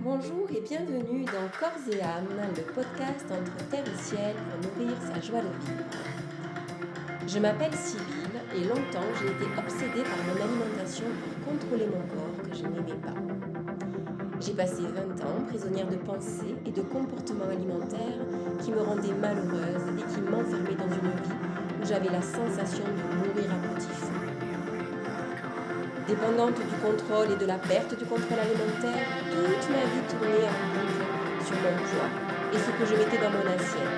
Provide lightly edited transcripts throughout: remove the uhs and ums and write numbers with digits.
Bonjour et bienvenue dans Corps et âme, le podcast entre terre et ciel pour nourrir sa joie de vivre. Je m'appelle Sybille et longtemps j'ai été obsédée par mon alimentation pour contrôler mon corps que je n'aimais pas. J'ai passé 20 ans prisonnière de pensées et de comportements alimentaires qui me rendaient malheureuse et qui m'enfermaient dans une vie où j'avais la sensation de mourir à petit feu. Dépendante du contrôle et de la perte du contrôle alimentaire, toute ma vie tournait en boucle sur mon poids et ce que je mettais dans mon assiette.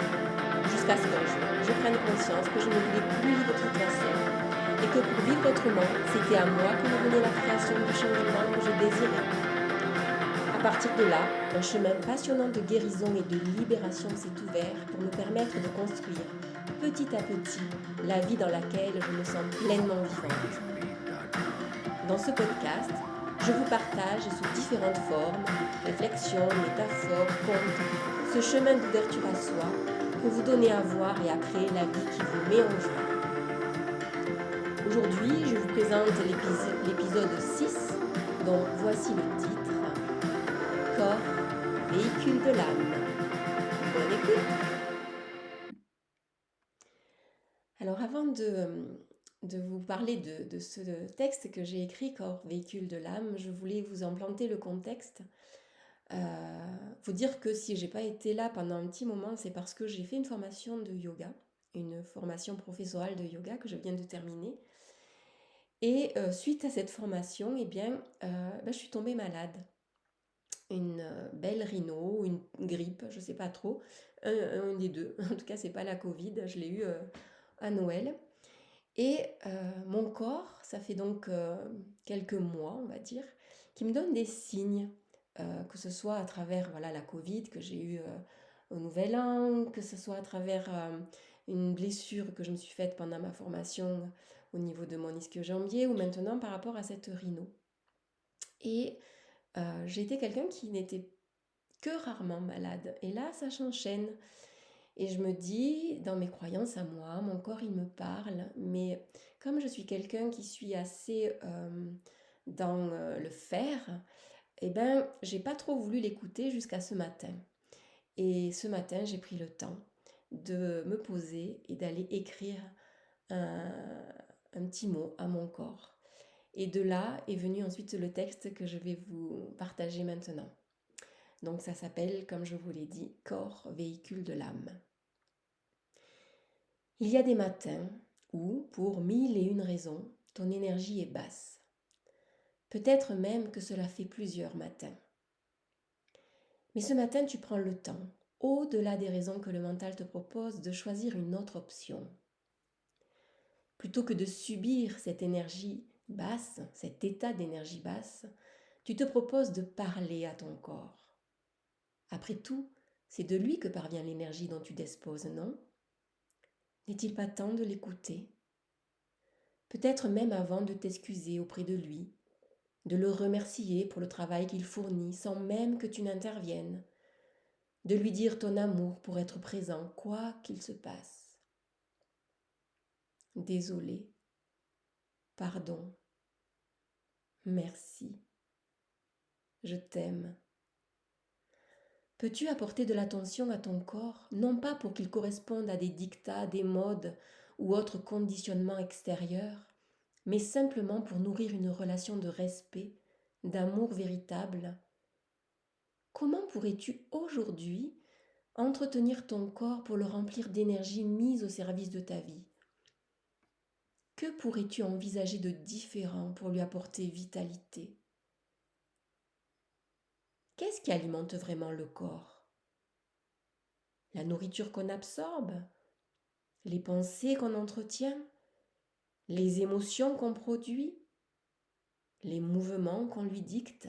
Jusqu'à ce qu'un jour, je prenne conscience que je ne voulais plus vivre de toute façon et que pour vivre autrement, c'était à moi que venait la création du changement que je désirais. À partir de là, un chemin passionnant de guérison et de libération s'est ouvert pour me permettre de construire petit à petit la vie dans laquelle je me sens pleinement vivante. Dans ce podcast, je vous partage sous différentes formes, réflexions, métaphores, contes, ce chemin d'ouverture à soi pour vous donner à voir et à créer la vie qui vous met en joie. Aujourd'hui, je vous présente l'épisode 6, dont voici le titre « Corps, véhicule de l'âme ». Bonne écoute. Alors avant de vous parler de ce texte que j'ai écrit, Corps, véhicule de l'âme, je voulais vous en planter le contexte. Faut dire que si j'ai pas été là pendant un petit moment, c'est parce que j'ai fait une formation de yoga, une formation professorale de yoga que je viens de terminer. Et suite à cette formation, je suis tombée malade. Une belle rhino, une grippe, je sais pas trop, un des deux. En tout cas, c'est pas la Covid, je l'ai eu à Noël. Et mon corps, ça fait donc quelques mois, on va dire, qui me donne des signes, que ce soit à travers la Covid que j'ai eue au Nouvel An, que ce soit à travers une blessure que je me suis faite pendant ma formation au niveau de mon ischio-jambier ou maintenant par rapport à cette rhino. Et j'ai été quelqu'un qui n'était que rarement malade. Et là, ça s'enchaîne. Et je me dis, dans mes croyances à moi, mon corps, il me parle, mais comme je suis quelqu'un qui suis assez dans le faire, j'ai pas trop voulu l'écouter jusqu'à ce matin. Et ce matin, j'ai pris le temps de me poser et d'aller écrire un, un petit mot à mon corps. Et de là est venu ensuite le texte que je vais vous partager maintenant. Donc ça s'appelle, comme je vous l'ai dit, Corps, véhicule de l'âme. Il y a des matins où, pour 1001 raisons, ton énergie est basse. Peut-être même que cela fait plusieurs matins. Mais ce matin, tu prends le temps, au-delà des raisons que le mental te propose, de choisir une autre option. Plutôt que de subir cette énergie basse, cet état d'énergie basse, tu te proposes de parler à ton corps. Après tout, c'est de lui que parvient l'énergie dont tu disposes, non ? N'est-il pas temps de l'écouter ? Peut-être même avant de t'excuser auprès de lui, de le remercier pour le travail qu'il fournit sans même que tu n'interviennes, de lui dire ton amour pour être présent quoi qu'il se passe. Désolé, pardon, merci, je t'aime. Peux-tu apporter de l'attention à ton corps, non pas pour qu'il corresponde à des dictats, des modes ou autres conditionnements extérieurs, mais simplement pour nourrir une relation de respect, d'amour véritable? Comment pourrais-tu aujourd'hui entretenir ton corps pour le remplir d'énergie mise au service de ta vie? Que pourrais-tu envisager de différent pour lui apporter vitalité? Qu'est-ce qui alimente vraiment le corps? La nourriture qu'on absorbe? Les pensées qu'on entretient? Les émotions qu'on produit? Les mouvements qu'on lui dicte?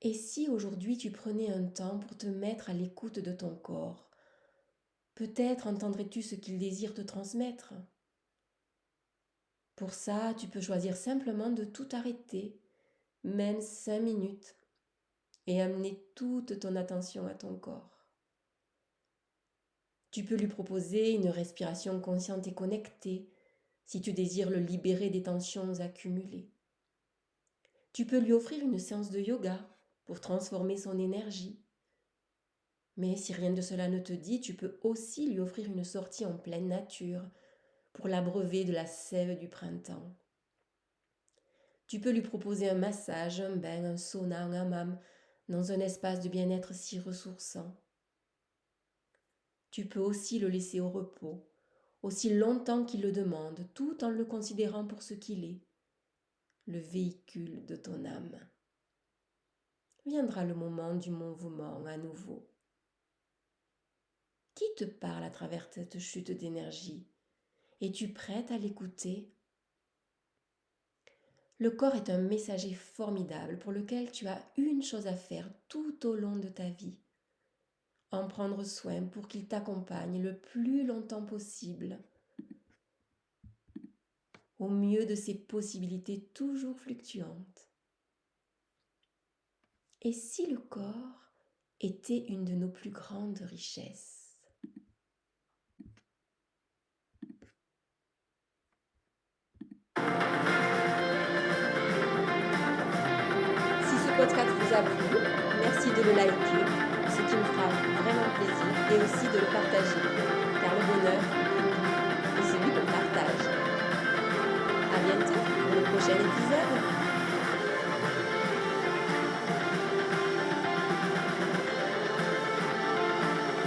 Et si aujourd'hui tu prenais un temps pour te mettre à l'écoute de ton corps, peut-être entendrais-tu ce qu'il désire te transmettre. Pour ça, tu peux choisir simplement de tout arrêter, même 5 minutes, et amener toute ton attention à ton corps. Tu peux lui proposer une respiration consciente et connectée si tu désires le libérer des tensions accumulées. Tu peux lui offrir une séance de yoga pour transformer son énergie. Mais si rien de cela ne te dit, tu peux aussi lui offrir une sortie en pleine nature pour l'abreuver de la sève du printemps. Tu peux lui proposer un massage, un bain, un sauna, un hammam, dans un espace de bien-être si ressourçant. Tu peux aussi le laisser au repos, aussi longtemps qu'il le demande, tout en le considérant pour ce qu'il est, le véhicule de ton âme. Viendra le moment du mouvement à nouveau. Qui te parle à travers cette chute d'énergie? Es-tu prête à l'écouter? Le corps est un messager formidable pour lequel tu as une chose à faire tout au long de ta vie. En prendre soin pour qu'il t'accompagne le plus longtemps possible, au mieux de ses possibilités toujours fluctuantes. Et si le corps était une de nos plus grandes richesses? Si ce podcast vous a plu, merci de le liker, ce qui me fera vraiment plaisir, et aussi de le partager, car le bonheur est celui qu'on partage. À bientôt pour le prochain épisode.